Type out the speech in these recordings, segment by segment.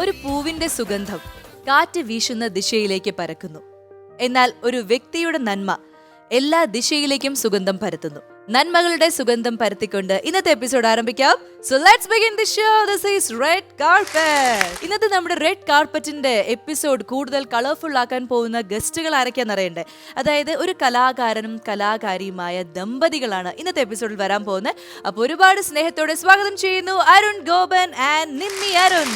ഒരു പൂവിന്റെ സുഗന്ധം കാറ്റ് വീശുന്ന ദിശയിലേക്ക് പരക്കുന്നു. എന്നാൽ ഒരു വ്യക്തിയുടെ നന്മ എല്ലാ ദിശയിലേക്കും സുഗന്ധം പരത്തുന്നു. നന്മകളുടെ സുഗന്ധം പരത്തിക്കൊണ്ട് ഇന്നത്തെ എപ്പിസോഡ് ആരംഭിക്കാം. So let's begin the show. This is Red Carpet. ഇന്നത്തെ നമ്മുടെ റെഡ് കാർപ്പറ്റിന്റെ എപ്പിസോഡ് കൂടുതൽ കളർഫുൾ ആക്കാൻ പോകുന്ന ഗസ്റ്റുകൾ ആരൊക്കെയാണെന്ന് അറിയണ്ടേ? അതായത് ഒരു കലാകാരനും കലാകാരിയുമായ ദമ്പതികളാണ് ഇന്നത്തെ എപ്പിസോഡിൽ വരാൻ പോകുന്നത്. അപ്പോൾ ഒരുപാട് സ്നേഹത്തോടെ സ്വാഗതം ചെയ്യുന്നു അരുൺ ഗോപൻ ആൻഡ് നിമ്മി അരുൺ.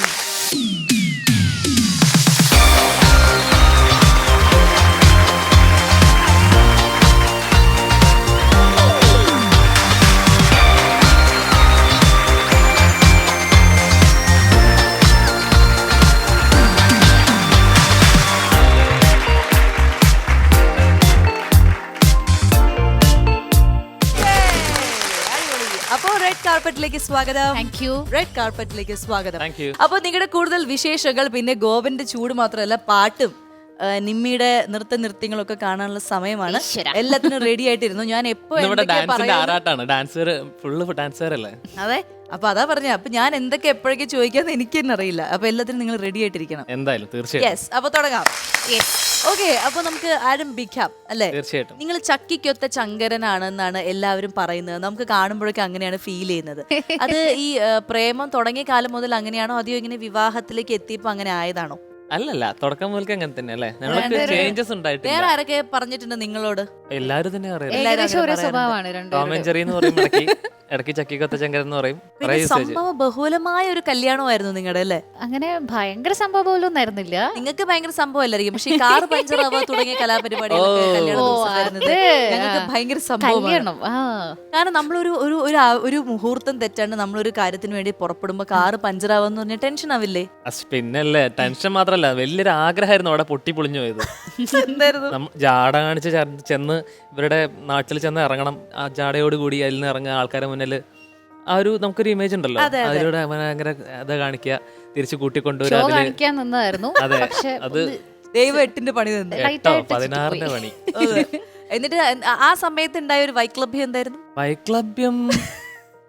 കാർപ്പറ്റിലേക്ക് സ്വാഗതം. Thank you. റെഡ് കാർപ്പറ്റിലേക്ക് സ്വാഗതം. അപ്പോൾ നിങ്ങളുടെ കൂടുതൽ വിശേഷങ്ങൾ, പിന്നെ ഗോപന്റെ ചൂട് മാത്രമല്ല പാട്ടും നിമ്മിയുടെ നൃത്യങ്ങളൊക്കെ കാണാനുള്ള സമയമാണ്. എല്ലാത്തിനും റെഡി ആയിട്ടിരുന്നു. ഞാൻ അതെ, അപ്പൊ അതാ പറഞ്ഞ. അപ്പൊ ഞാൻ എന്തൊക്കെ എപ്പോഴൊക്കെ ചോദിക്കാന്ന് എനിക്ക് തന്നെ അറിയില്ല. അപ്പൊ എല്ലാത്തിനും നിങ്ങൾ റെഡി ആയിട്ടിരിക്കണം. എന്തായാലും തീർച്ചയായും. യെസ്, അപ്പൊ തുടങ്ങാം. ഓക്കെ, അപ്പൊ നമുക്ക് ആരംഭിക്കാം അല്ലേ? തീർച്ചയായിട്ടും. നിങ്ങൾ ചക്കിക്കൊത്ത ചങ്കരനാണെന്നാണ് എല്ലാവരും പറയുന്നത്. നമുക്ക് കാണുമ്പോഴൊക്കെ അങ്ങനെയാണ് ഫീൽ ചെയ്യുന്നത്. അത് ഈ പ്രേമം തുടങ്ങിയ കാലം മുതൽ അങ്ങനെയാണോ, അതെയോ ഇങ്ങനെ വിവാഹത്തിലേക്ക് എത്തിയപ്പോ അങ്ങനെ ആയതാണോ? അല്ലല്ല, തുടക്കം മുതൽക്ക് അങ്ങനെ തന്നെ അല്ലേ? ഞങ്ങൾക്ക് ചേഞ്ചസ് ഉണ്ടായിട്ടില്ല. വേറെ ആരൊക്കെ പറഞ്ഞിട്ടുണ്ട് നിങ്ങളോട്? എല്ലാരും തന്നെ ഇടയ്ക്ക് ചക്കിക്കൊത്ത ചങ്കരൻ എന്ന് പറയും. സംഭവം ബഹുലമായ ഒരു കല്യാണമായിരുന്നു നിങ്ങളുടെ അല്ലേ? അങ്ങനെ ഭയങ്കര സംഭവം പോലും ഒന്നായിരുന്നില്ല. നിങ്ങൾക്ക് ഭയങ്കര സംഭവം അല്ലായിരിക്കും, പക്ഷെ കാർ പഞ്ചർ ആവുക തുടങ്ങിയ കലാപരിപാടികളൊക്കെ ഞങ്ങൾക്ക് ഭയങ്കര സംഭവമാണ്. കാരണം നമ്മളൊരു ഒരു മുഹൂർത്തം തെറ്റാണ്ട് നമ്മളൊരു കാര്യത്തിന് വേണ്ടി പുറപ്പെടുമ്പോ കാറ് പഞ്ചർ ആവാന്ന് പറഞ്ഞാൽ ടെൻഷൻ ആവില്ലേ? പിന്നല്ലേ, ടെൻഷൻ മാത്രല്ല, വലിയൊരു ആഗ്രഹമായിരുന്നു അവിടെ പൊട്ടി പൊളിഞ്ഞു പോയത്. എന്തായിരുന്നു? ജാട കാണിച്ച് ചെന്ന് ഇവരുടെ നാട്ടിൽ ചെന്ന് ഇറങ്ങണം. ആ ജാടയോട് കൂടി അതിൽ നിന്ന് ഇറങ്ങുക, ആൾക്കാരെ മുന്നിൽ ആ ഒരു നമുക്കൊരു ഇമേജ് ഉണ്ടല്ലോ, അതിലൂടെ ഭയങ്കര അത് കാണിക്കുക, തിരിച്ചു കൂട്ടിക്കൊണ്ടുവരായിരുന്നു. അതെ, അത് ദൈവം 8ന്റെ പണി തന്നെ, 16ന്റെ പണി. എന്നിട്ട് ആ സമയത്ത് ഉണ്ടായ ഒരു വൈക്ലഭ്യം എന്തായിരുന്നു? വൈക്ലഭ്യം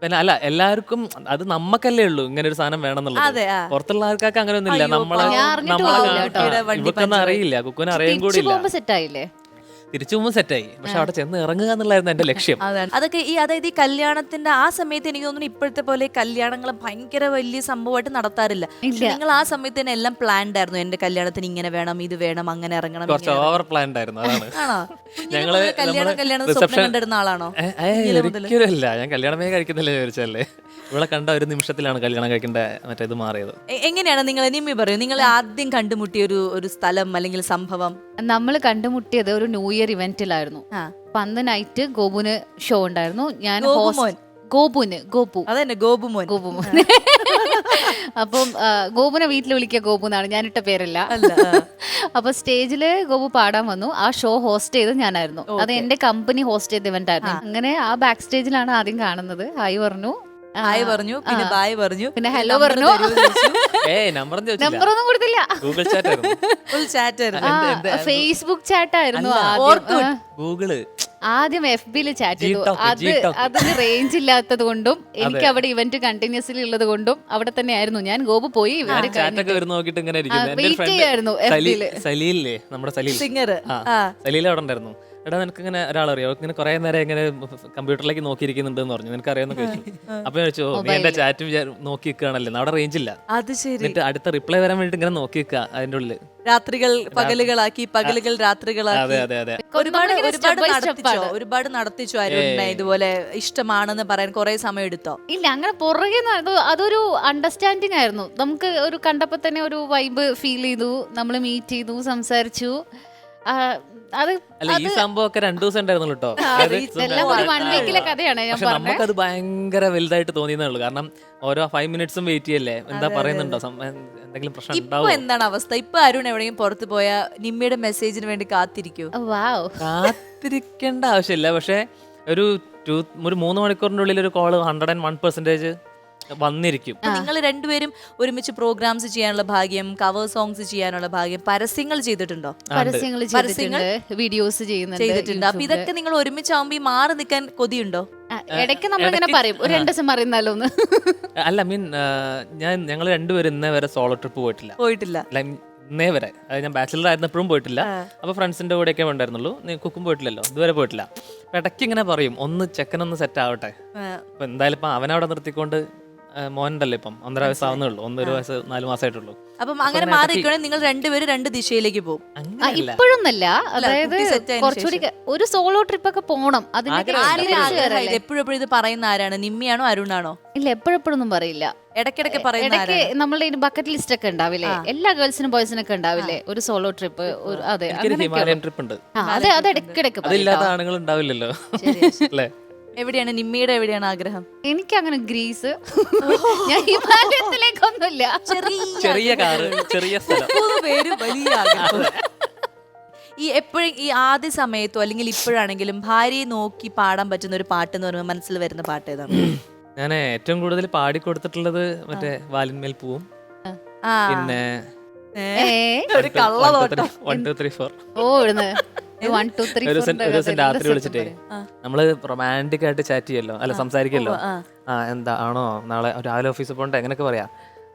പിന്നെ അല്ല, എല്ലാവർക്കും അത് നമ്മക്കല്ലേ ഉള്ളൂ ഇങ്ങനെ ഒരു സാധനം വേണമെന്നുള്ളത്. പുറത്തുള്ള ആൾക്കാർക്ക് അങ്ങനെ ഒന്നും ഇല്ല. ഇവക്കൊന്നും അറിയില്ല, കുക്കുനെ അറിയാൻ കൂടി ഇല്ല. തിരിച്ചു പോകുമ്പോൾ സെറ്റായി, പക്ഷെ അവിടെ ചെന്ന് ഇറങ്ങുക എന്നുള്ളതായിരുന്നു എന്റെ ലക്ഷ്യം. അതൊക്കെ അതായത് ഈ കല്യാണത്തിന്റെ ആ സമയത്ത് എനിക്ക് തോന്നുന്നു ഇപ്പോഴത്തെ പോലെ കല്യാണങ്ങൾ ഭയങ്കര വലിയ സംഭവമായിട്ട് നടത്താറില്ല. നിങ്ങൾ ആ സമയത്ത് തന്നെ എല്ലാം പ്ലാൻഡ് ആയിരുന്നു. എന്റെ കല്യാണത്തിന് ഇങ്ങനെ വേണം, ഇത് വേണം, അങ്ങനെ ഇറങ്ങണം. കുറച്ച് ഓവർ പ്ലാൻഡ് ആയിരുന്നു. അതാണ് ഞങ്ങള് കല്യാണം സ്വപ്നം കണ്ടിരുന്ന ആളാണോ? ഒരിക്കലുമില്ല, ഞാൻ കല്യാണമേ കഴിക്കുന്നില്ല ചോദിച്ചല്ലേ. ഇവിടെ കണ്ട ഒരു നിമിഷത്തിലാണ് കല്യാണം കഴിക്കേണ്ട മറ്റേത് മാറിയത്. എങ്ങനെയാണ് നിങ്ങൾ നിമ്മി പറയൂ, നിങ്ങൾ ആദ്യം കണ്ടുമുട്ടിയ ഒരു സ്ഥലം അല്ലെങ്കിൽ സംഭവം? നമ്മൾ കണ്ടുമുട്ടിയത് ഒരു ന്യൂ ഇയർ ഇവന്റിലായിരുന്നു. അപ്പൊ അന്ന് നൈറ്റ് ഗോപുന് ഷോ ഉണ്ടായിരുന്നു. ഞാൻ ഗോപു അതന്നെ ഗോപുമോൻ. അപ്പം ഗോപുനെ വീട്ടിൽ വിളിക്കുക ഗോപു എന്നാണ്, ഞാനിട്ട പേരല്ല. അപ്പൊ സ്റ്റേജില് ഗോപു പാടാൻ വന്നു. ആ ഷോ ഹോസ്റ്റ് ചെയ്ത് ഞാനായിരുന്നു. അത് എന്റെ കമ്പനി ഹോസ്റ്റ് ചെയ്ത ഇവന്റ് ആയിരുന്നു. അങ്ങനെ ആ ബാക്ക് സ്റ്റേജിലാണ് ആദ്യം കാണുന്നത്. ഹായ് പറഞ്ഞു, പിന്നെ ബായ് പറഞ്ഞു, പിന്നെ ഹലോ പറഞ്ഞു. നമ്പറൊന്നും കൊടുത്തില്ല, ഫേസ്ബുക്ക് ചാറ്റ് ആയിരുന്നു. ആദ്യം FBയില് ചാറ്റ് ചെയ്തു. അതിന് റേഞ്ച് ഇല്ലാത്തത് കൊണ്ടും എനിക്ക് അവിടെ ഇവന്റ് കണ്ടിന്യൂസ്ലി ഉള്ളത് കൊണ്ടും അവിടെ തന്നെ ആയിരുന്നു ഞാൻ. ഗോപു പോയി വെയിറ്റ് ചെയ്യായിരുന്നു FBയില്. സലീലില്ലേ, നമ്മുടെ സിംഗർ സലീൽ അവിടെ ഉണ്ടായിരുന്നു. എടാ നിനക്ക് ഇങ്ങനെ ഒരാളറിയോ, ഇങ്ങനെ കുറെ നേരം ഇങ്ങനെ കമ്പ്യൂട്ടറിലേക്ക് നോക്കിയിരിക്കുന്നുണ്ട് എന്ന് പറഞ്ഞു. നിനക്ക് അറിയാമെന്ന് ചോദിച്ചു. അപ്പൊ ചോദിച്ചു, നീ എന്റെ ചാറ്റ് നോക്കി നിൽക്കുകയാണല്ലേ, അവിടെ റേഞ്ച് ഇല്ല. എന്നിട്ട് അടുത്ത റിപ്ലൈ വരാൻ വേണ്ടിട്ട് ഇങ്ങനെ നോക്കി നിൽക്കുക. അതിന്റെ ഉള്ളിൽ രാത്രികൾ പകലുകളാക്കി, പകലുകൾ രാത്രികളാക്കി. ഒരുപാട് നടത്തിച്ചോ അരുണിനെ ഇതുപോലെ ഇഷ്ടമാണെന്ന് പറയാൻ കുറെ സമയം എടുത്തോ? ഇല്ല, അങ്ങനെ പുറകെ അതൊരു അണ്ടർസ്റ്റാൻഡിങ് ആയിരുന്നു. നമുക്ക് ഒരു കണ്ടപ്പോ തന്നെ ഒരു വൈബ് ഫീൽ ചെയ്തു. നമ്മൾ മീറ്റ് ചെയ്തു, സംസാരിച്ചു. ഈ സംഭവമൊക്കെ 2 ദിവസം ഉണ്ടായിരുന്നു കേട്ടോ. പക്ഷെ നമുക്കത് ഭയങ്കര വലുതായിട്ട് തോന്നിയെന്നുള്ളൂ. കാരണം ഓരോ 5 മിനിറ്റ്സും വെയിറ്റ് ചെയ്യല്ലേ, എന്താ പറയുന്നുണ്ടോ, എന്തെങ്കിലും പ്രശ്നം ഉണ്ടാവും. എന്താണ് അവസ്ഥ ഇപ്പൊ? അരുൺ എവിടെയും പുറത്ത് പോയാ നിമ്മിയുടെ മെസ്സേജിന് വേണ്ടി കാത്തിരിക്കൂ? കാത്തിരിക്കേണ്ട ആവശ്യമില്ല, പക്ഷെ ഒരു 3 മണിക്കൂറിന്റെ ഉള്ളിൽ ഒരു കോള് 101% വന്നിരിക്കും. നിങ്ങൾ രണ്ടുപേരും ഒരുമിച്ച് പ്രോഗ്രാംസ് ചെയ്യാനുള്ള ഭാഗ്യം, കവർ സോങ്സ് ചെയ്യാനുള്ള ഭാഗ്യം, പരസ്യങ്ങൾ ചെയ്തിട്ടുണ്ടോ? പരസ്യങ്ങൾ വീഡിയോസ് ചെയ്തിട്ടുണ്ട്. അപ്പൊ ഇതൊക്കെ നിങ്ങൾ ഒരുമിച്ചാവുമ്പോ മാറി നിൽക്കാൻ കൊതിയുണ്ടോ? ഇടയ്ക്ക് നമ്മളിങ്ങനെ പറയും ഒരു 2 ദിവസം അറിയുന്നാലോ ഒന്ന്. അല്ല ഞങ്ങൾ രണ്ടുപേരും ഇന്നേ വരെ സോളോ ട്രിപ്പ് പോയിട്ടില്ല. ഇന്നേ വരെ, അതായത് ഞാൻ ബാച്ചിലർ ആയിരുന്നപ്പോഴും പോയിട്ടില്ല. അപ്പോൾ ഫ്രണ്ട്സിന്റെ കൂടെയൊക്കെ ഉണ്ടായിരുന്നുള്ളൂ. കുക്കും പോയിട്ടില്ലല്ലോ, ഇതുവരെ പോയിട്ടില്ല. അപ്പൊ ഇടയ്ക്ക് ഇങ്ങനെ പറയും ഒന്ന് ചെക്കനൊന്ന് സെറ്റ് ആവട്ടെ. അപ്പൊ എന്തായാലും ഇപ്പൊ അവനവിടെ നിർത്തിക്കൊണ്ട് മോനുണ്ടല്ലോ, ഇപ്പം 1.5 വയസ്സാവുന്നേ ഉള്ളൂ, 1 വയസ്സ് 4 മാസമായിട്ടുള്ളൂ. അപ്പം അങ്ങനെ മാറിക്കണേ നിങ്ങൾ രണ്ടുപേരും 2 ദിശയിലേക്ക് പോകും. ഇപ്പോഴൊന്നല്ല, അതായത് കുറച്ചുകൂടി ഒരു സോളോ ട്രിപ്പ് ഒക്കെ പോണം. എപ്പോഴും ഇത് പറയുന്ന ആരാണ്? നിമ്മിയാണോ അരുണാണോ? ഇല്ല, എപ്പോഴെപ്പോഴൊന്നും പറയില്ല. ഇടയ്ക്കിടയ്ക്ക് പറയുന്ന ഇടയ്ക്ക് നമ്മളുടെ ബക്കറ്റ് ലിസ്റ്റ് ഒക്കെ ഉണ്ടാവില്ലേ, എല്ലാ ഗേൾസിനും ബോയ്സിനും ഒക്കെ ഉണ്ടാവില്ലേ ഒരു സോളോ ട്രിപ്പ്. അതെ, ഹിമാലയൻ ട്രിപ്പ് ഉണ്ട്. അതെ, അത് ഇടയ്ക്കിടയ്ക്ക്. അതില്ലാത്ത ആണുങ്ങൾ ഉണ്ടാവില്ലല്ലോ അല്ലേ? എവിടെയാണ് നിമ്മിയുടെ, എവിടെയാണ് ആഗ്രഹം? എനിക്ക് അങ്ങനെ ഗ്രീസ്, ഞാൻ ഹിമാലയത്തിലേക്കൊന്നുമില്ല. ചെറിയ കാറ്, ചെറിയ സ്ഥലം, വലിയ ആഗ്രഹം. ഈ എപ്പോഴും ഈ ആദ്യ സമയത്തോ അല്ലെങ്കിൽ ഇപ്പോഴാണെങ്കിലും ഭാര്യയെ നോക്കി പാടാൻ പറ്റുന്ന ഒരു പാട്ട് എന്ന് പറയുമ്പോൾ മനസ്സിൽ വരുന്ന പാട്ട് ഏതാണ്? ഞാൻ ഏറ്റവും കൂടുതൽ പാടിക്കൊടുത്തിട്ടുള്ളത് മറ്റേ വാലിന്മേൽ പൂവും, പിന്നെ 1 2 3 4. ഒരു ദിവസം രാത്രി വിളിച്ചിട്ടേ നമ്മള് റൊമാൻറ്റിക് ആയിട്ട് ചാറ്റ് ചെയ്യല്ലോ, അല്ല സംസാരിക്കല്ലോ. എന്താ ആണോ നാളെ രാവിലെ ഓഫീസിൽ പോകണ്ടേ, എങ്ങനെയൊക്കെ പറയാ.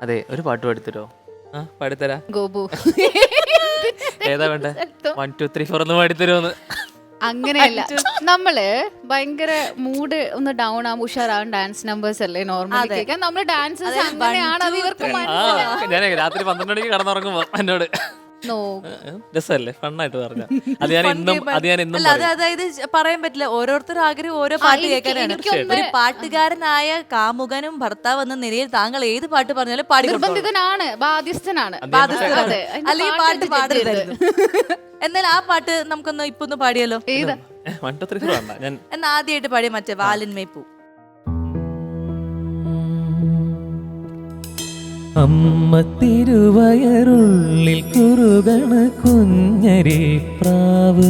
അതെ, ഒരു പാട്ട് പാടിത്തരോ? പാടിത്തരാ. ഗോപു ഏതാ വേണ്ടേ? 1 2 3 4 ഒന്ന് പാടിത്തരുമോന്ന്. അങ്ങനെയല്ല, നമ്മള് ഭയങ്കര മൂഡ് ഒന്ന് ഡൗൺ ആകും, ഉഷാറാവും. ഡാൻസ് നമ്പേഴ്സ് അല്ലേ നോർമലി നമ്മള് ഡാൻസേഴ്സ് അങ്ങനെയാണ്. അത് ഇവർക്ക് ഞാൻ രാത്രി 12 മണിക്ക് കടന്നുറങ്ങുമ്പോ എന്നോട് രസമല്ലേ, ഫണ്ണായിട്ട് പറഞ്ഞ അത് ഞാൻ ഇന്നും അതായത് പറയാൻ പറ്റില്ല, ഓരോരുത്തർ ആഗ്രഹം ഓരോ പാട്ട് കേൾക്കാനാണ്. ഒരു പാട്ടുകാരനായ കാമുകനും ഭർത്താവ് എന്ന നിലയിൽ താങ്കൾ ഏത് പാട്ട് പറഞ്ഞാലും പാടി നിർബന്ധിതനാണ്, ബാധ്യസ്ഥനാണ്. അല്ലെങ്കിൽ പാട്ട് പാടരുത്. എന്നാൽ ആ പാട്ട് നമുക്കൊന്ന് ഇപ്പൊ ഒന്ന് പാടിയല്ലോ. എന്നാ ആദ്യമായിട്ട് പാടിയ മറ്റേ വാലിന്മേ പൂ. അമ്മ തിരുവയറുള്ളിൽ കുറുകണ കുഞ്ഞരി പ്രാവ്,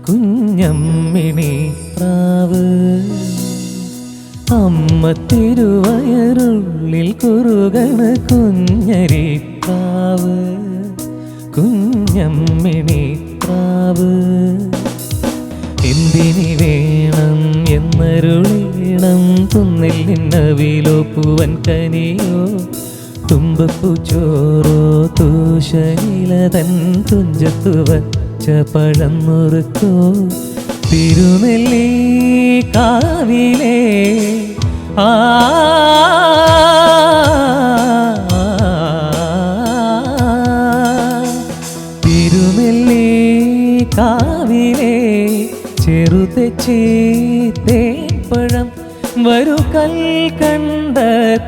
കുഞ്ഞമ്മിണി പ്രാവ്. അമ്മ തിരുവയറുള്ളിൽ കുറുകണ കുഞ്ഞരി പ്രാവ്, കുഞ്ഞമ്മിണി പ്രാവ്. എന്തിനി വേണം എന്നരുളീണം, തുന്നിൽ നിന്നവിലോ പൂവൻ കനിയോ, തുമ്പപ്പൂ ചോറോ തൂശനില തൻ തുഞ്ചത്തു വച്ച പഴമുറുക്കോ. തിരുനെല്ലി കാവിലേ തിരുനെല്ലി കാവിലേ ചെറുതെച്ചി തേൻപഴം വരു കൽ കണ്ട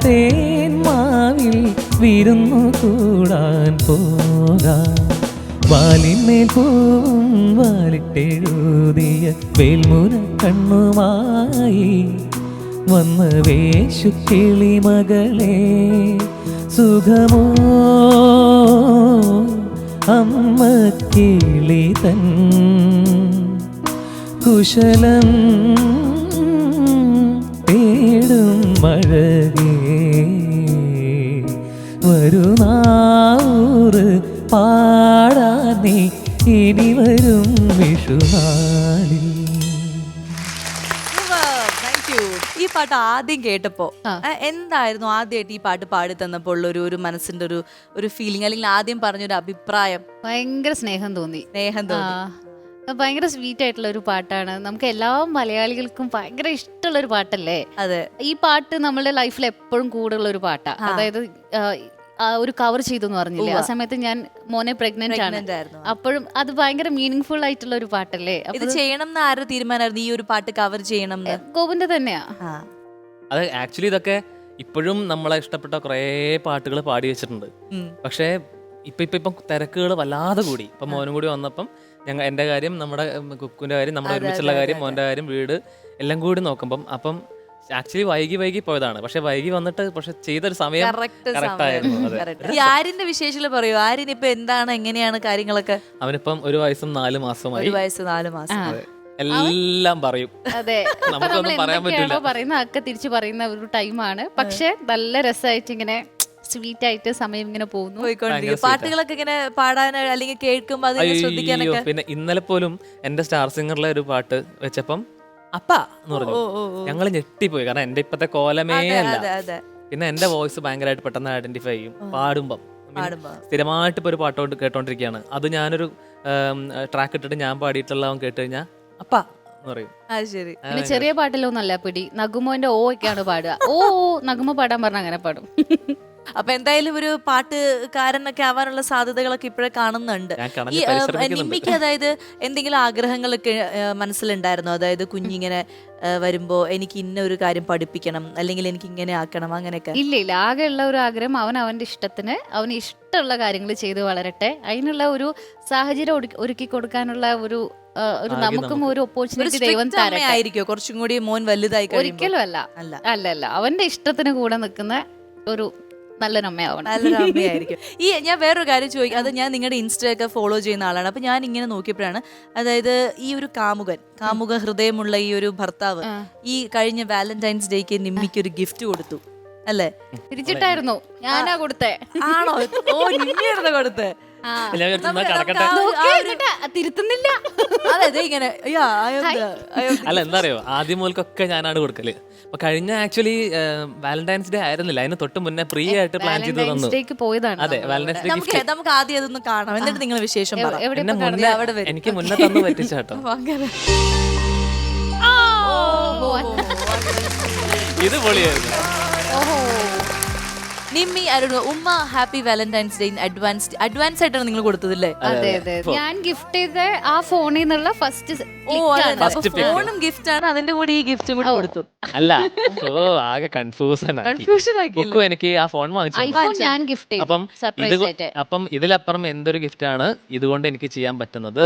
തേന്മാവിൽ വിരുന്നു കൂടാൻ പോകാം. വാലിന്മേൽ പൂവും വാലിട്ടെഴുതിയ വേൽമുന കണ്ണുമായി വന്ന വേശുക്കിളി മകളെ, സുഖമോ അമ്മ കിളി തൻ കുശലം തേടും മഴകേ. വരുനാവൂറ് പാടാ നീ ഇനി വരും വിഷുനാളിൽ. ഈ പാട്ട് ആദ്യം കേട്ടപ്പോ എന്തായിരുന്നു ആദ്യമായിട്ട് ഈ പാട്ട് പാടി തന്നപ്പോൾ ഉള്ള ഒരു മനസ്സിന്റെ ഒരു ഫീലിംഗ്, അല്ലെങ്കിൽ ആദ്യം പറഞ്ഞൊരു അഭിപ്രായം? ഭയങ്കര സ്നേഹം തോന്നി. ഭയങ്കര സ്വീറ്റ് ആയിട്ടുള്ള ഒരു പാട്ടാണ്. നമുക്ക് എല്ലാ മലയാളികൾക്കും ഭയങ്കര ഇഷ്ടമുള്ള ഒരു പാട്ടല്ലേ. അതെ, ഈ പാട്ട് നമ്മുടെ ലൈഫിൽ എപ്പോഴും കൂടുതലുള്ള ഒരു പാട്ടാ. അതായത് ഒരു കവർ ചെയ്തു എന്ന് പറഞ്ഞില്ലേ, ആ സമയത്ത് ഞാൻ മോനെ പ്രഗ്നന്റ് ആണ്. അപ്പോഴും അത് ഭയങ്കര മീനിങ് ഫുൾ ആയിട്ടുള്ള ഒരു പാട്ടല്ലേ. ഇത് ചെയ്യണം എന്ന് ആരുടെ തീരുമാനമായിരുന്നു ഈ ഒരു പാട്ട് കവർ ചെയ്യണം? ഗോവിന്റെ തന്നെയാ. അത് ആക്ച്വലി ഇതൊക്കെ ഇപ്പോഴും നമ്മളെ ഇഷ്ടപ്പെട്ട കുറേ പാട്ടുകൾ പാടി വെച്ചിട്ടുണ്ട്. പക്ഷേ ഇപ്പം തിരക്കുകൾ വല്ലാതെ കൂടി. ഇപ്പം മോനും കൂടി വന്നപ്പം എൻ്റെ കാര്യം, നമ്മുടെ കുക്കുവിൻ്റെ കാര്യം, നമ്മുടെ ഒരുമിച്ചുള്ള കാര്യം, മോൻ്റെ കാര്യം, വീട് എല്ലാം കൂടി നോക്കുമ്പം അപ്പം ആക്ച്വലി വൈകി പോയതാണ്. പക്ഷെ വൈകി വന്നിട്ട് പക്ഷെ ചെയ്തൊരു സമയം കറക്റ്റ് ആയിരുന്നു. ആരിന്റെ വിശേഷങ്ങൾ പറയൂ. ആരിന് ഇപ്പൊ എന്താണ്, എങ്ങനെയാണ് കാര്യങ്ങളൊക്കെ? അവനിപ്പം 1 വയസ്സും 4 മാസമായി. 1 വയസ്സ് 4 മാസം. എല്ലാം പറയും. അതെ, നമുക്കൊന്നും പറയാൻ പറ്റില്ല. പറയുന്ന ഒക്കെ തിരിച്ചു പറയുന്ന ഒരു ടൈമാണ്. പക്ഷെ നല്ല രസമായിട്ട് ഇങ്ങനെ സ്വീറ്റ് ആയിട്ട് സമയം ഇങ്ങനെ പോകുന്നു. പാട്ടുകളൊക്കെ ഇങ്ങനെ പാടാൻ അല്ലെങ്കിൽ കേൾക്കുമ്പോൾ അത് ശ്രദ്ധിക്കാനൊക്കെ. പിന്നെ ഇന്നലെ പോലും എന്റെ സ്റ്റാർ സിംഗറിലെ ഒരു പാട്ട് വെച്ചപ്പം അപ്പ എന്ന് പറഞ്ഞു. ഞങ്ങൾ ഞെട്ടിപ്പോയി, കാരണം എന്റെ ഇപ്പത്തെ കോലമേ അല്ല. പിന്നെ എന്റെ വോയിസ് ഭയങ്കരമായിട്ട് പെട്ടെന്ന് ഐഡന്റിഫൈ ചെയ്യും പാടുമ്പം. സ്ഥിരമായിട്ട് ഇപ്പൊ ഒരു പാട്ടോട്ട് കേട്ടോണ്ടിരിക്കുകയാണ്, അത് ഞാനൊരു ട്രാക്ക് ഇട്ടിട്ട് ഞാൻ പാടിയിട്ടുള്ള അവൻ കേട്ട് കഴിഞ്ഞാൽ അപ്പ എന്ന് പറയും. പിന്നെ ചെറിയ പാട്ടിലൊന്നല്ല പിടി, നഗുമോന്റെ ഓ ഒക്കെയാണ് പാടുക. ഓ നഗുമോ പാടാൻ പറഞ്ഞ അങ്ങനെ പാടും. അപ്പൊ എന്തായാലും ഒരു പാട്ടുകാരനൊക്കെ ആവാനുള്ള സാധ്യതകളൊക്കെ ഇപ്പോഴേ കാണുന്നുണ്ട്. ഈ നിമ്മിക്ക് അതായത് എന്തെങ്കിലും ആഗ്രഹങ്ങളൊക്കെ മനസ്സിലുണ്ടായിരുന്നോ? അതായത് കുഞ്ഞിങ്ങനെ വരുമ്പോ എനിക്ക് ഇന്ന ഒരു കാര്യം പഠിപ്പിക്കണം, അല്ലെങ്കിൽ എനിക്ക് ഇങ്ങനെ ആക്കണം, അങ്ങനെയൊക്കെ? ഇല്ല, ആകെയുള്ള ഒരു ആഗ്രഹം അവന്റെ ഇഷ്ടത്തിന് അവന് ഇഷ്ടമുള്ള കാര്യങ്ങൾ ചെയ്ത് വളരട്ടെ, അതിനുള്ള ഒരു സാഹചര്യം ഒരുക്കി കൊടുക്കാനുള്ള ഒരു നമുക്കും ഒരു ഓപ്പർച്യൂണിറ്റി ദൈവം തരട്ടെ. കുറച്ചും കൂടി മോൻ വലുതായി? ഒരിക്കലും അല്ല, അവന്റെ ഇഷ്ടത്തിന് കൂടെ നിൽക്കുന്ന ഒരു നല്ലൊരു അമ്മയായിരിക്കും. ഈ ഞാൻ വേറൊരു കാര്യം ചോദിക്കാം, അത് ഞാൻ നിങ്ങളുടെ ഇൻസ്റ്റയൊക്കെ ഫോളോ ചെയ്യുന്ന ആളാണ്. അപ്പൊ ഞാൻ ഇങ്ങനെ നോക്കിയപ്പോഴാണ്, അതായത് ഈ ഒരു കാമുക ഹൃദയമുള്ള ഈ ഒരു ഭർത്താവ് ഈ കഴിഞ്ഞ വാലന്റൈൻസ് ഡേക്ക് നിമ്മിക്ക് ഒരു ഗിഫ്റ്റ് കൊടുത്തു അല്ലേ? തിരിച്ചിട്ടായിരുന്നു ഞാനാ കൊടുത്തേ. ആണോ? ഓ, നിമ്മിയായിരുന്നു കൊടുത്തേ. തിരുത്തുന്നില്ല. അല്ല, എന്താ അറിയോ, ആദ്യം മുതൽക്കൊക്കെ ഞാനാണ് കൊടുക്കല്. അപ്പൊ കഴിഞ്ഞ ആക്ച്വലി വാലന്റൈൻസ് ഡേ ആയിരുന്നില്ല, അതിന് തൊട്ട് മുന്നേ ഫ്രീ ആയിട്ട് പ്ലാൻ ചെയ്ത് തന്നു. അതെ, വാലന്റൈൻസ് ഡേ ഗിഫ്റ്റ്. നമുക്ക് ആദ്യം അതൊന്ന് കാണാം, എന്നിട്ട് നിങ്ങൾ വിശേഷം എനിക്ക് മുന്നേ തന്നു പറ്റിച്ചാട്ടോ. ഇത് പൊളിയായിരുന്നു. നിമ്മി, അരുൺ, ഉമ്മ ഹാപ്പി വാലന്റൈൻസ് ഡേ അഡ്വാൻസ് ആയിട്ടാണ് നിങ്ങൾ കൊടുത്തതല്ലേ? അതെ, ഞാൻ ഗിഫ്റ്റ് ചെയ്ത ആ ഫോണിൽ നിന്നുള്ള ഫസ്റ്റ് ഫോണും ഗിഫ്റ്റ് ആണ്, അതിന്റെ കൂടെ ഈ ഗിഫ്റ്റും കൂടി കൊടുത്തു. അല്ല, ആകെ കൺഫ്യൂഷൻ ആക്കി. എനിക്ക് ആ ഫോൺ വാങ്ങിച്ചു, ഞാൻ ഗിഫ്റ്റ് ചെയ്തു. അപ്പം ഇതിലപ്പുറം എന്തൊരു ഗിഫ്റ്റ് ആണ് ഇതുകൊണ്ട് എനിക്ക് ചെയ്യാൻ പറ്റുന്നത്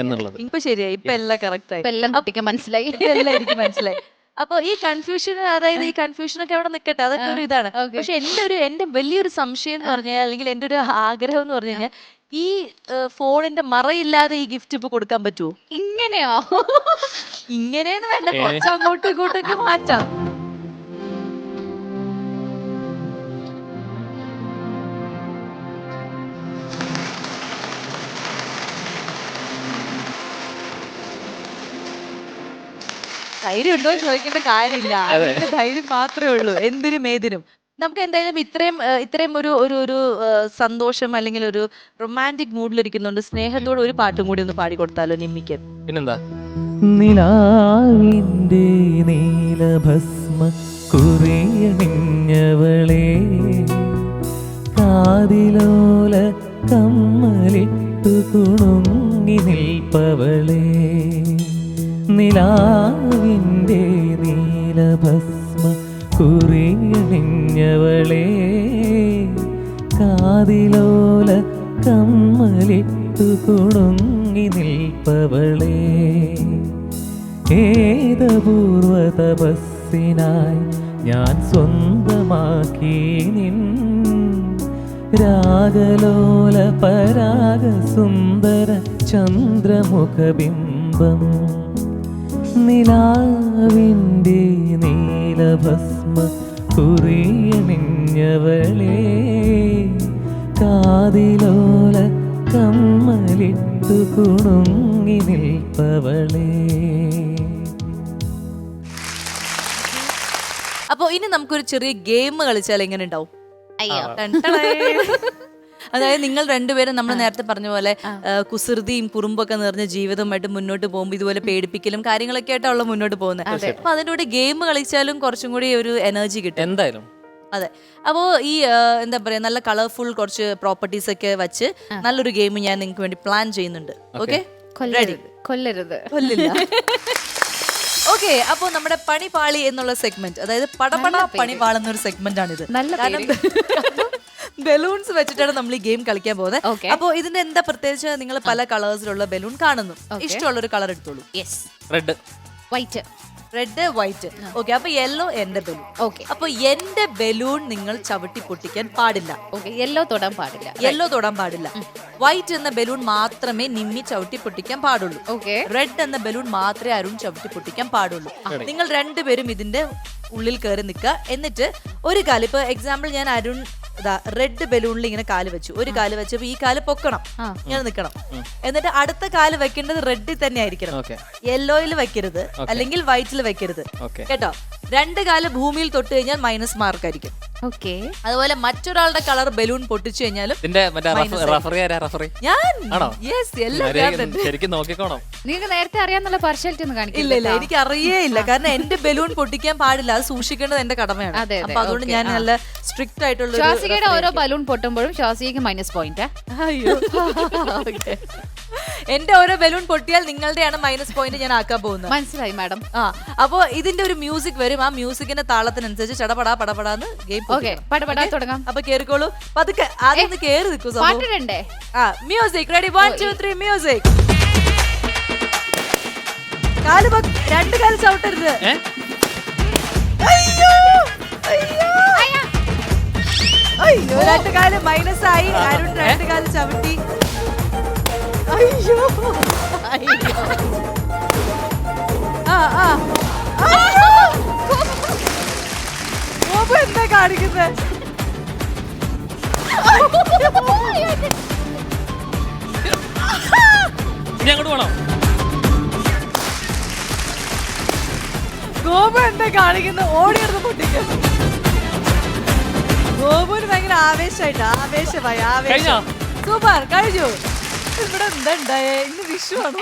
എന്നുള്ളത്. ഇപ്പൊ ശരിയായി, ഇപ്പൊ എല്ലാം കറക്റ്റ് ആയി, എല്ലാം മനസ്സിലായി, എല്ലാം എനിക്ക് മനസ്സിലായി. അപ്പൊ ഈ കൺഫ്യൂഷൻ, അതായത് ഈ കൺഫ്യൂഷനൊക്കെ അവിടെ നിൽക്കട്ടെ, അതൊക്കെ ഒരു ഇതാണ്. പക്ഷെ എന്റെ വലിയൊരു സംശയം എന്ന് പറഞ്ഞാൽ, അല്ലെങ്കിൽ എന്റെ ഒരു ആഗ്രഹം എന്ന് പറഞ്ഞു കഴിഞ്ഞാൽ, ഈ ഫോണിന്റെ മറയില്ലാതെ ഈ ഗിഫ്റ്റ് ഇപ്പൊ കൊടുക്കാൻ പറ്റുമോ? ഇങ്ങനെയോ? ഇങ്ങനെയെന്ന് വേണ്ട, കുറച്ച് അങ്ങോട്ടും ഇങ്ങോട്ടൊക്കെ മാറ്റാം. ധൈര്യം ഉണ്ടോ ചോദിക്കേണ്ട കാര്യമില്ല, ധൈര്യം മാത്രമേ ഉള്ളൂ എന്തിനും ഏതിനും. നമുക്ക് എന്തായാലും ഇത്രയും ഒരു സന്തോഷം അല്ലെങ്കിൽ ഒരു റൊമാൻറ്റിക് മൂഡിലിരിക്കുന്നുണ്ട്, സ്നേഹത്തോടെ ഒരു പാട്ടും കൂടി ഒന്ന് പാടിക്കൊടുത്താലോ നിമ്മിക്ക്? പിന്നെന്താ? നിലാവിൻ്റെ നീലഭസ്മ കുറിയണിഞ്ഞവളെ, കാതിലോല കമ്മലിട്ടു കുണുങ്ങി നിൽപ്പവളെ, നിലാവിൻ്റെ നീലഭസ്മ കുറിയണിഞ്ഞവളെ, കാതിലോല കമ്മലിട്ടു കുണുങ്ങി നിൽപ്പവളെ, ഏതപൂർവ തപസ്സിനായി ഞാൻ സ്വന്തമാക്കി നിൻ രാഗലോല പരാഗ സുന്ദര ചന്ദ്രമുഖബിംബം, നിലാവിൻ്റെ നീലഭസ്മ കുറിയണിഞ്ഞവളെ, കാതിലോല കമ്മലിട്ടു കുണുങ്ങി നിൽപ്പവളെ. അപ്പൊ ഇനി നമുക്കൊരു ചെറിയ ഗെയിം കളിച്ചാൽ എങ്ങനെ ഉണ്ടാവും? അതായത് നിങ്ങൾ രണ്ടുപേരും നമ്മൾ നേരത്തെ പറഞ്ഞ പോലെ കുസൃതിയും കുറുമ്പൊക്കെ നിറഞ്ഞ ജീവിതമായിട്ട് മുന്നോട്ട് പോകുമ്പോൾ ഇതുപോലെ പേടിപ്പിക്കലും കാര്യങ്ങളൊക്കെ ആയിട്ടുള്ള മുന്നോട്ട് പോകുന്നത്. അപ്പൊ അതിന്റെ കൂടെ ഗെയിം കളിച്ചാലും കുറച്ചും കൂടി ഒരു എനർജി കിട്ടും എന്തായാലും. അതെ, അപ്പോ ഈ എന്താ പറയാ, നല്ല കളർഫുൾ കുറച്ച് പ്രോപ്പർട്ടീസ് ഒക്കെ വെച്ച് നല്ലൊരു ഗെയിം ഞാൻ നിങ്ങൾക്ക് വേണ്ടി പ്ലാൻ ചെയ്യുന്നുണ്ട്. ഓക്കെ, കൊല്ലരുത്, കൊല്ലില്ല. ഓക്കെ, അപ്പൊ നമ്മുടെ പണിപാളി എന്നുള്ള സെഗ്മെന്റ്, അതായത് പടപട പണിപാളെന്നൊരു സെഗ്മെന്റ് ആണിത്. കാരണം ബലൂൺസ് വെച്ചിട്ടാണ് നമ്മൾ ഈ ഗെയിം കളിക്കാൻ പോകുന്നത്. അപ്പൊ ഇതിന്റെ എന്താ പ്രത്യേകിച്ച്, നിങ്ങൾ പല കളേഴ്സിലുള്ള ബലൂൺ കാണുന്നു, ഇഷ്ടമുള്ള ഒരു കളർ എടുത്തോളൂ. Red, white, red, white. Okay, അപ്പൊ യെല്ലോ എന്റെ ബലൂൺ. ഓക്കെ, അപ്പൊ എന്റെ ബലൂൺ നിങ്ങൾ ചവിട്ടി പൊട്ടിക്കാൻ പാടില്ല. യെല്ലോ തൊടാൻ പാടില്ല, യെല്ലോ തൊടാൻ പാടില്ല. വൈറ്റ് എന്ന ബലൂൺ മാത്രമേ നിമ്മി ചവിട്ടി പൊട്ടിക്കാൻ പാടുള്ളൂ. റെഡ് എന്ന ബലൂൺ മാത്രമേ അരുൺ ചവിട്ടി പൊട്ടിക്കാൻ പാടുള്ളൂ. നിങ്ങൾ രണ്ടുപേരും ഇതിന്റെ ഉള്ളിൽ കയറി നിൽക്കുക. എന്നിട്ട് ഒരു കാല്, ഇപ്പൊ എക്സാമ്പിൾ ഞാൻ അരുൺ റെഡ് ബലൂണിൽ ഇങ്ങനെ കാല് വെച്ചു, ഒരു കാല് വെച്ചപ്പോ ഈ കാല് പൊക്കണം, ഇങ്ങനെ നിൽക്കണം. എന്നിട്ട് അടുത്ത കാല് വെക്കേണ്ടത് റെഡിൽ തന്നെ ആയിരിക്കണം, യെല്ലോയിൽ വെക്കരുത്, അല്ലെങ്കിൽ വൈറ്റിൽ വെക്കരുത് കേട്ടോ. 2 കാല് ഭൂമിയിൽ തൊട്ട് കഴിഞ്ഞാൽ മൈനസ് മാർക്ക് ആയിരിക്കും. അതുപോലെ മറ്റൊരാളുടെ കളർ ബലൂൺ പൊട്ടിച്ചു കഴിഞ്ഞാലും നിങ്ങൾക്ക് നേരത്തെ അറിയാന്നുള്ള പാർഷ്യാലിറ്റി ഒന്നും കാണിക്കില്ല. ഇല്ല, എനിക്ക് അറിയേയില്ല. കാരണം എന്റെ ബലൂൺ പൊട്ടിക്കാൻ പാടില്ല, അത് സൂക്ഷിക്കേണ്ടത് എന്റെ കടമയാണ്. അപ്പൊ അതുകൊണ്ട് ഞാൻ നല്ല സ്ട്രിക്റ്റ് ആയിട്ടുള്ള. ശ്വാസികയുടെ ഓരോ ബലൂൺ പൊട്ടുമ്പോഴും ശ്വാസികയ്ക്ക് -പോയിന്റ്. അയ്യോ, എന്റെ ഓരോ ബലൂൺ പൊട്ടിയാൽ നിങ്ങളുടെയാണ് -പോയിന്റ് ഞാൻ ആക്കാൻ പോകുന്നത്. മനസ്സിലായി മാഡം. അപ്പൊ ഇതിന്റെ ഒരു മ്യൂസിക് വരും, ആ മ്യൂസിക്കിന്റെ താളത്തിനനുസരിച്ച് ചടപടാ പടപടാന്ന് ഗെയിം തുടങ്ങാം. അപ്പൊ കേറിക്കോളൂ പതുക്കെ, ആദ്യം കേറി നിൽക്കൂ. Music ready, 1 2 3 music. കാല് 2 കാല് ചവിട്ടരുത്. അയ്യോ അയ്യോ അയ്യോ, 2 കാല് മൈനസ് ആയി. അരുൺ 2 കാല് ചവിട്ടി. അയ്യോ അയ്യോ, എന്താ കാണിക്കുന്നത്? ഗോപു എന്താ കാണിക്കുന്നത്? ഓടിയെടുത്ത് പൊട്ടിക്കും. ഗോപുവിന് ഭയങ്കര ആവേശമായി. സൂപ്പർ, കഴിഞ്ഞു. ഇവിടെ എന്താ ഉണ്ടായേ? ഇന്ന് വിഷു ആണോ?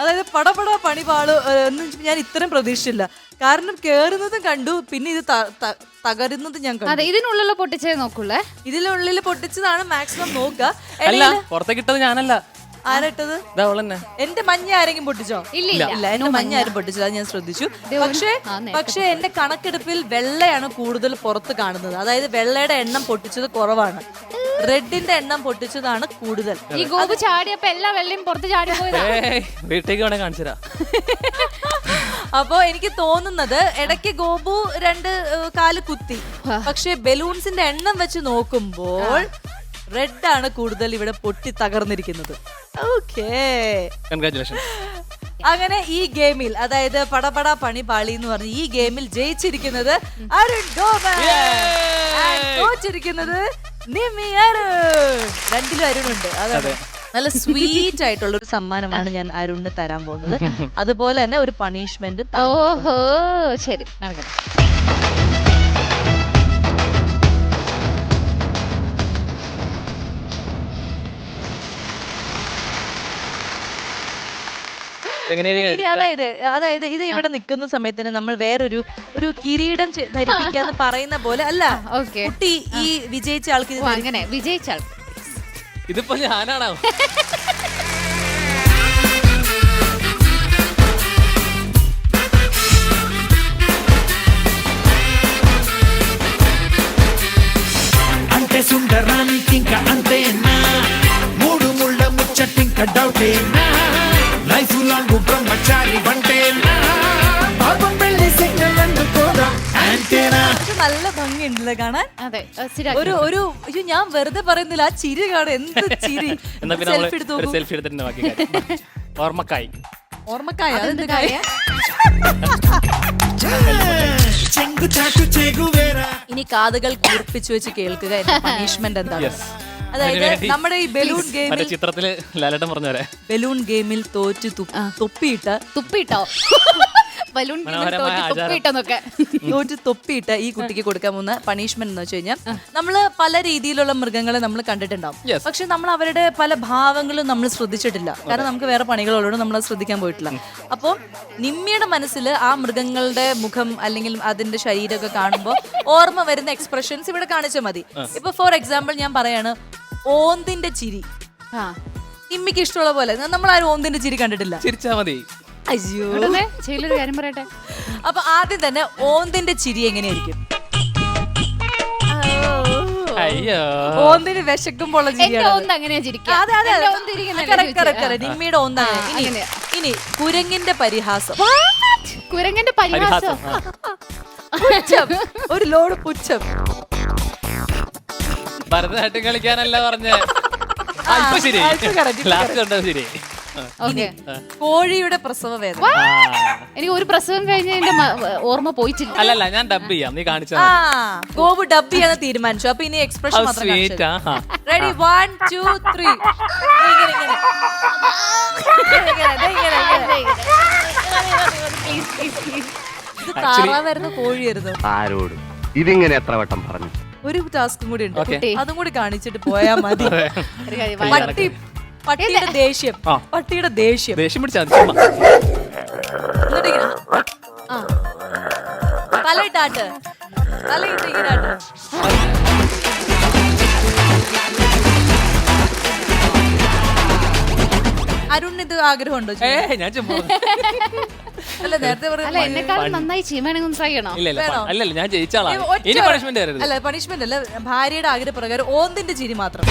അതായത് പടപട പണി പാളു എന്ന് ഞാൻ ഇത്രയും പ്രതീക്ഷിച്ചില്ല. കാരണം കേറുന്നതും കണ്ടു, പിന്നെ ഇത് തകരുന്നത് ഞാൻ കണ്ടു. ഇതിനുള്ളിൽ പൊട്ടിച്ചേ നോക്കൂല്ലേ? ഇതിനുള്ളിൽ പൊട്ടിച്ചതാണ് മാക്സിമം നോക്കുക. പുറത്തേക്കിട്ടത് ഞാനല്ല. ആരട്ടത്? എന്റെ മഞ്ഞ ആരെങ്കിലും പൊട്ടിച്ചോ? ഇല്ല, എന്റെ മഞ്ഞ ആരും പൊട്ടിച്ചത് ഞാൻ ശ്രദ്ധിച്ചു. പക്ഷേ എന്റെ കണക്കെടുപ്പിൽ വെള്ളയാണ് കൂടുതൽ പുറത്ത് കാണുന്നത്. അതായത് വെള്ളയുടെ എണ്ണം പൊട്ടിച്ചത് കുറവാണ്, റെഡിന്റെ എണ്ണം പൊട്ടിച്ചതാണ് കൂടുതൽ. ഈ ഗോപു ചാടിയപ്പോ എല്ലാ വെള്ളയും പുറത്ത് ചാടി പോയതാ. വീട്ടിലേക്ക് വേണേ കാണിച്ചുതരാം. അപ്പോ എനിക്ക് തോന്നുന്നത് ഇടയ്ക്ക് ഗോപു 2 കാല് കുത്തി, പക്ഷെ ബലൂൺസിന്റെ എണ്ണം വെച്ച് നോക്കുമ്പോൾ റെഡ് ആണ് കൂടുതൽ ഇവിടെ പൊട്ടി തകർന്നിരിക്കുന്നത്. അങ്ങനെ ഈ ഗെയിമിൽ, അതായത് പടപട പണി പാളി എന്ന് പറഞ്ഞ ഈ ഗെയിമിൽ ജയിച്ചിരിക്കുന്നത് അരുൺ ഗോപൻ, തോറ്റിരിക്കുന്നത് നിമ്മി അരുൺ. 2ലും അരുണുണ്ട്. അതാണ് നല്ല സ്വീറ്റ് ആയിട്ടുള്ള ഒരു സമ്മാനമാണ് ഞാൻ അരുണിന് തരാൻ പോകുന്നത്. അതുപോലെ തന്നെ ഒരു പണിഷ്മെന്റ്. ഓഹോ, ശരി, നടക്കട്ടെ. അതായത് ഇത് ഇവിടെ നിൽക്കുന്ന സമയത്തിന് നമ്മൾ വേറൊരു കിരീടം ധരിപ്പിക്കാന്ന് പറയുന്ന പോലെ അല്ല. കുട്ടി ഈ വിജയിച്ച ആൾക്ക് അങ്ങനെ വിജയിച്ച ആൾക്ക് ഇതിപ്പോ ഞാനാണോ? అంటే సుందరానికి ఇంకా అంతేనా, 3 ముళ్ళ ముచ్చటింక డౌటేనా, లైఫ్ లాంగ్ బ్రహ్మచారి వంటేనా, పాపం పెళ్లి సిగ్నల్ అందుకోదా అంతేనా. നല്ല ഭംഗിയുണ്ടല്ലേ കാണാൻ. അതെ, ഒരു അയ്യോ, ഞാൻ വെറുതെ പറയുന്നില്ല, ആ ചിരി കാണാൻ എന്ത് ചിരി. സെൽഫി എടുത്ത് ഓർമ്മക്കായി. അതെന്ത് കായ? ഇനി കാതുകൾ കൂർപ്പിച്ചു വെച്ച് കേൾക്കുക. പണിഷ്മെന്റ് എന്താണ്? അതായത് നമ്മുടെ ഈ ബലൂൺ ഗെയിമിൽ, ചിത്രത്തില് ലാലേട്ടൻ പറഞ്ഞവരെ ബലൂൺ ഗെയിമിൽ തോറ്റ് തുപ്പിയിട്ടോ തൊപ്പിയിട്ട് ഈ കുട്ടിക്ക് കൊടുക്കാൻ പോകുന്ന പണിഷ്മെന്റ് എന്ന് വെച്ച് കഴിഞ്ഞാൽ, നമ്മള് പല രീതിയിലുള്ള മൃഗങ്ങളെ നമ്മൾ കണ്ടിട്ടുണ്ടാവും. പക്ഷെ നമ്മൾ അവരുടെ പല ഭാവങ്ങളും നമ്മൾ ശ്രദ്ധിച്ചിട്ടില്ല. കാരണം നമുക്ക് വേറെ പണികളുള്ളതുകൊണ്ട് നമ്മൾ അത് ശ്രദ്ധിക്കാൻ പോയിട്ടില്ല. അപ്പോൾ നിമ്മിയുടെ മനസ്സിൽ ആ മൃഗങ്ങളുടെ മുഖം അല്ലെങ്കിൽ അതിന്റെ ശരീരമൊക്കെ കാണുമ്പോൾ ഓർമ്മ വരുന്ന എക്സ്പ്രഷൻസ് ഇവിടെ കാണിച്ചാൽ മതി. ഇപ്പൊ ഫോർ എക്സാമ്പിൾ ഞാൻ പറയാണ്, ഓന്തിന്റെ ചിരി. നിമ്മിക്ക് ഇഷ്ടമുള്ള പോലെ. നമ്മൾ ആരും ഓന്തിന്റെ ചിരി കണ്ടിട്ടില്ല. ചിരിച്ചാ മതി. അയ്യോ, ചെയ്തൊരു കാര്യം പറയട്ടെ. അപ്പൊ ആദ്യം തന്നെ ഓന്തിന്റെ ചിരി എങ്ങനെയായിരിക്കും? ഓന്തിന് വിശക്കുമ്പോൾ നിമ്മിയുടെ ഓന്താണ്. ഇനി കുരങ്ങിന്റെ പരിഹാസം. കുരങ്ങിന്റെ പരിഹാസം, ഒരു ലോഡ് പുച്ഛം. ഭരതനാട്യം കളിക്കാനല്ല പറഞ്ഞ. ശരി, ലാസ്റ്റ് കണ്ടത് ശരി. ഓക്കെ. കോഴിയുടെ പ്രസവ വേദന. എനിക്ക് ഒരു പ്രസവം കഴിഞ്ഞ എന്റെ ഓർമ്മ പോയിട്ടില്ല. അല്ലല്ല ഞാൻ ഡബ് ചെയ്യാം, നീ കാണിച്ചാ ഗോപു ഡബ് ചെയ്യാൻ തീരുമാനിച്ചു. അപ്പൊ ഇനി എക്സ്പ്രഷൻ മാത്രം സ്വീറ്റ്. റെഡി 1 2 3. ഇത് താറാവായിരുന്നു കോഴിയായിരുന്നു. ആരോട് ഇതിങ്ങനെ എത്ര വട്ടം പറഞ്ഞു? ഒരു ടാസ്കും കൂടി ഉണ്ട്. Okay. അതും കൂടി കാണിച്ചിട്ട് പോയാ മതി. പട്ടിയുടെ ദേഷ്യം. പട്ടിയുടെ ദേഷ്യം. ദേഷ്യം പിടിച്ചാ മതി, ചുമ്മാ. എന്നിട്ട് ഇങ്ങനെ തലയിട്ടാട്ട്, തലയിട്ട് ഇങ്ങനെ ആട്ട്. അരുണിന് ഇത് ആഗ്രഹമുണ്ടോ? ഞാൻ ചുമ്മാ. അല്ല നേരത്തെ അല്ല എന്നെക്കാളും നന്നായി ചെയ്യുവാണെങ്കിൽ ഒന്ന് ട്രൈ ചെയ്യണോ? അല്ലല്ല ഞാൻ ജയിച്ചാളാണ്. ഇനി പണിഷ്മെന്റ് തരരുത്. അല്ല പണിഷ്മെന്റ് അല്ല, ഭാര്യയുടെ ആഗ്രഹപ്രകാരം ഓന്തിന്റെ ചിരി മാത്രം.